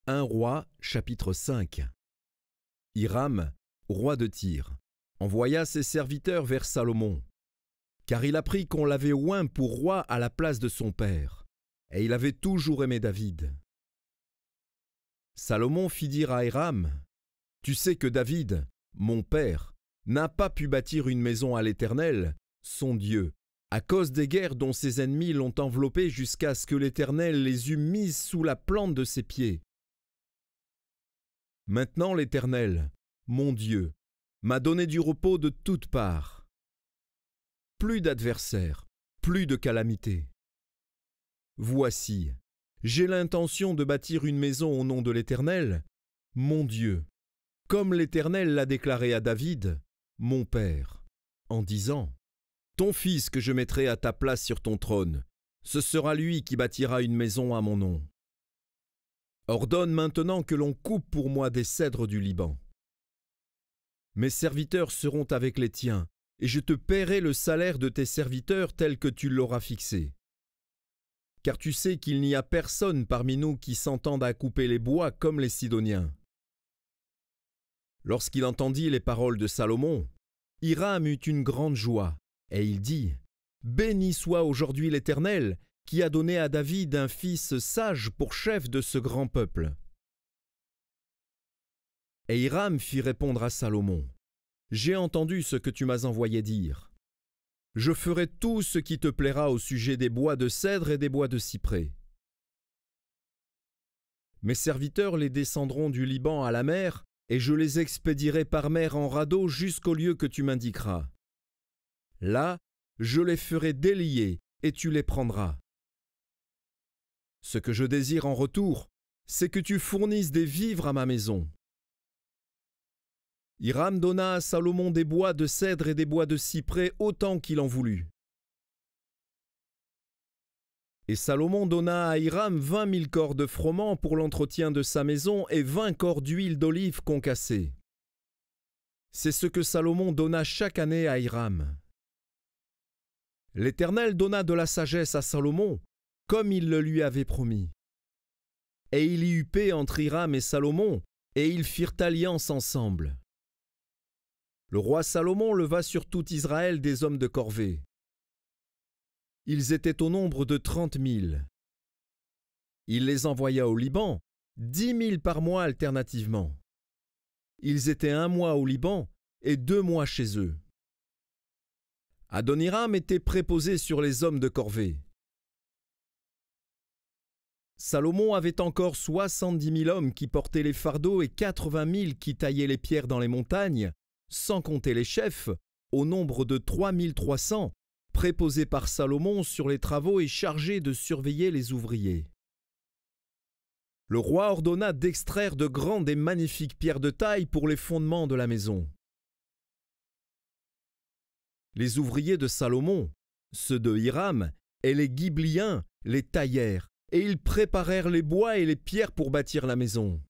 1 Roi, chapitre 5. Hiram, roi de Tyr, envoya ses serviteurs vers Salomon, car il apprit qu'on l'avait oint pour roi à la place de son père, et il avait toujours aimé David. Salomon fit dire à Hiram, « Tu sais que David, mon père, n'a pas pu bâtir une maison à l'Éternel, son Dieu, à cause des guerres dont ses ennemis l'ont enveloppé jusqu'à ce que l'Éternel les eût mises sous la plante de ses pieds. Maintenant l'Éternel, mon Dieu, m'a donné du repos de toutes parts. Plus d'adversaires, plus de calamités. Voici, j'ai l'intention de bâtir une maison au nom de l'Éternel, mon Dieu, comme l'Éternel l'a déclaré à David, mon père, en disant, « Ton fils que je mettrai à ta place sur ton trône, ce sera lui qui bâtira une maison à mon nom. Ordonne maintenant que l'on coupe pour moi des cèdres du Liban. Mes serviteurs seront avec les tiens, et je te paierai le salaire de tes serviteurs tel que tu l'auras fixé. Car tu sais qu'il n'y a personne parmi nous qui s'entende à couper les bois comme les Sidoniens. » Lorsqu'il entendit les paroles de Salomon, Hiram eut une grande joie, et il dit, « Béni soit aujourd'hui l'Éternel, qui a donné à David un fils sage pour chef de ce grand peuple. » Et Hiram fit répondre à Salomon, « J'ai entendu ce que tu m'as envoyé dire. Je ferai tout ce qui te plaira au sujet des bois de cèdre et des bois de cyprès. Mes serviteurs les descendront du Liban à la mer, et je les expédierai par mer en radeau jusqu'au lieu que tu m'indiqueras. Là, je les ferai délier, et tu les prendras. Ce que je désire en retour, c'est que tu fournisses des vivres à ma maison. » Hiram donna à Salomon des bois de cèdre et des bois de cyprès autant qu'il en voulut. Et Salomon donna à Hiram 20 000 corps de froment pour l'entretien de sa maison et 20 corps d'huile d'olive concassée. C'est ce que Salomon donna chaque année à Hiram. L'Éternel donna de la sagesse à Salomon, comme il le lui avait promis. Et il y eut paix entre Hiram et Salomon, et ils firent alliance ensemble. Le roi Salomon leva sur tout Israël des hommes de corvée. Ils étaient au nombre de 30 000. Il les envoya au Liban, 10 000 par mois alternativement. Ils étaient 1 mois au Liban et 2 mois chez eux. Adoniram était préposé sur les hommes de corvée. Salomon avait encore 70 000 hommes qui portaient les fardeaux et 80 000 qui taillaient les pierres dans les montagnes, sans compter les chefs, au nombre de 3 300, préposés par Salomon sur les travaux et chargés de surveiller les ouvriers. Le roi ordonna d'extraire de grandes et magnifiques pierres de taille pour les fondements de la maison. Les ouvriers de Salomon, ceux de Hiram, et les Ghibliens les taillèrent, et ils préparèrent les bois et les pierres pour bâtir la maison.